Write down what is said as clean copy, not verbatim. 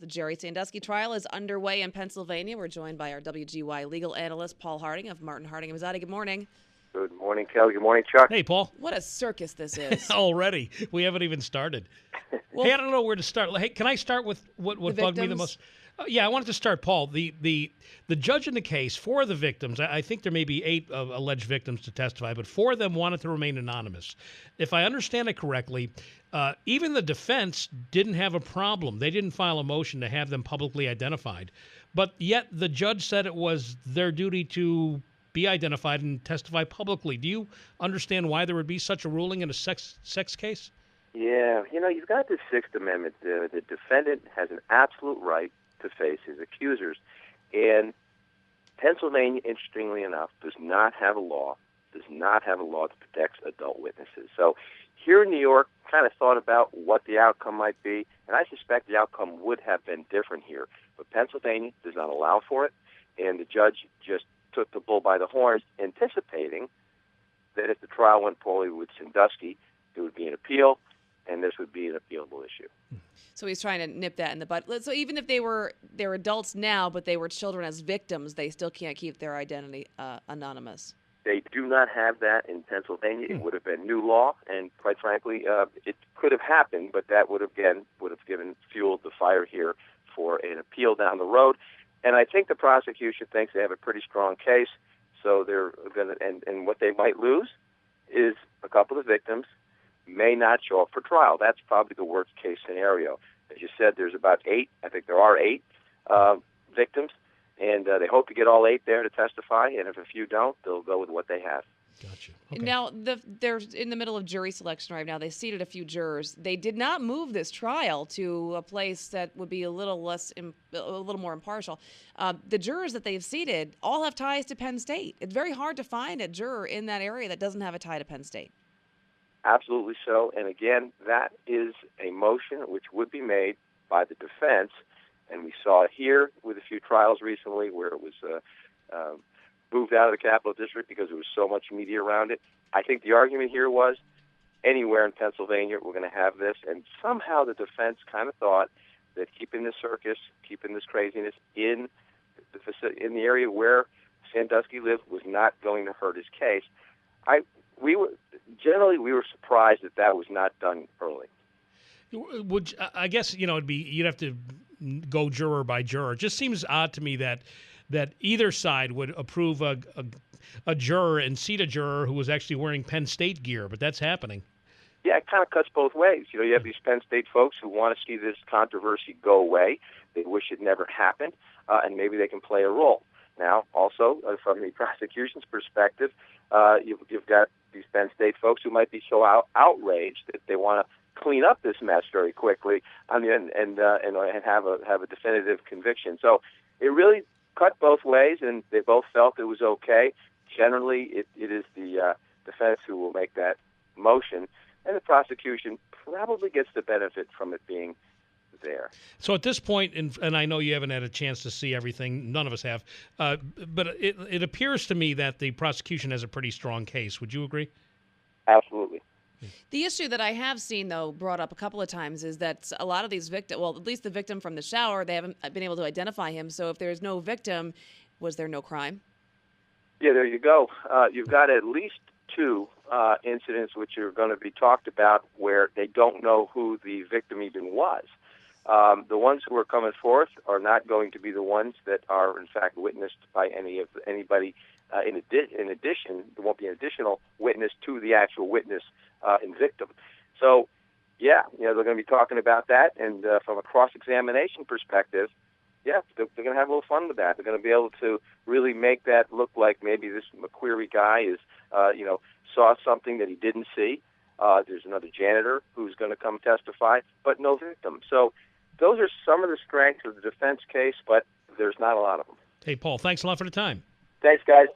The Jerry Sandusky trial is underway in Pennsylvania. We're joined by our WGY legal analyst, Paul Harding of Martin Harding & Mazzotti. Good morning. Good morning, Kelly. Good morning, Chuck. Hey, Paul. What a circus this is. Already. We haven't even started. Well, hey, I don't know where to start. Hey, can I start with what bugged me the most? Yeah, I wanted to start, Paul. The judge in the case, 4 of the victims, I think there may be 8 alleged victims to testify, but 4 of them wanted to remain anonymous. If I understand it correctly, even the defense didn't have a problem. They didn't file a motion to have them publicly identified. But yet the judge said it was their duty to be identified and testify publicly. Do you understand why there would be such a ruling in a sex case? Yeah, you've got the Sixth Amendment. The defendant has an absolute right to face his accusers. And Pennsylvania, interestingly enough, does not have a law that protects adult witnesses. So here in New York, kind of thought about what the outcome might be, and I suspect the outcome would have been different here. But Pennsylvania does not allow for it, and the judge just took the bull by the horns, anticipating that if the trial went poorly with Sandusky, there would be an appeal, and this would be an appealable issue. So he's trying to nip that in the bud. So even if they're adults now, but they were children as victims, they still can't keep their identity anonymous. They do not have that in Pennsylvania. It would have been new law, and quite frankly, it could have happened, but that would have given fuel to the fire here for an appeal down the road. And I think the prosecution thinks they have a pretty strong case, so they're going to. And what they might lose is a couple of victims may not show up for trial. That's probably the worst case scenario. As you said, there's about 8. I think there are 8 victims, and they hope to get all 8 there to testify. And if a few don't, they'll go with what they have. Gotcha. Okay. Now, they're in the middle of jury selection right now. They seated a few jurors. They did not move this trial to a place that would be a little more impartial. The jurors that they've seated all have ties to Penn State. It's very hard to find a juror in that area that doesn't have a tie to Penn State. Absolutely so. And again, that is a motion which would be made by the defense. And we saw it here with a few trials recently where it was moved out of the Capital District because there was so much media around it. I think the argument here was anywhere in Pennsylvania we're going to have this. And somehow the defense kind of thought that keeping this circus, keeping this craziness in the area where Sandusky lived was not going to hurt his case. We were surprised that was not done early. I guess you'd have to go juror by juror. It just seems odd to me that either side would approve a juror and seat a juror who was actually wearing Penn State gear, but that's happening. Yeah, it kind of cuts both ways. You have these Penn State folks who want to see this controversy go away. They wish it never happened, and maybe they can play a role. Now, also, from the prosecution's perspective, you've got these Penn State folks who might be so outraged that they want to clean up this mess very quickly and have a definitive conviction. So it really cut both ways, and they both felt it was okay. Generally, it is the defense who will make that motion, and the prosecution probably gets the benefit from it being there. So at this point, and I know you haven't had a chance to see everything, none of us have, but it appears to me that the prosecution has a pretty strong case. Would you agree? Absolutely. The issue that I have seen, though, brought up a couple of times is that a lot of these victims, well, at least the victim from the shower, they haven't been able to identify him. So if there's no victim, was there no crime? Yeah, there you go. You've got at least 2 incidents which are going to be talked about where they don't know who the victim even was. The ones who are coming forth are not going to be the ones that are, in fact, witnessed by anybody. In addition, there won't be an additional witness to the actual witness and victim. So, yeah, they're going to be talking about that. And from a cross-examination perspective, yeah, they're going to have a little fun with that. They're going to be able to really make that look like maybe this McQueary guy saw something that he didn't see. There's another janitor who's going to come testify, but no victim. So those are some of the strengths of the defense case, but there's not a lot of them. Hey, Paul, thanks a lot for the time. Thanks, guys.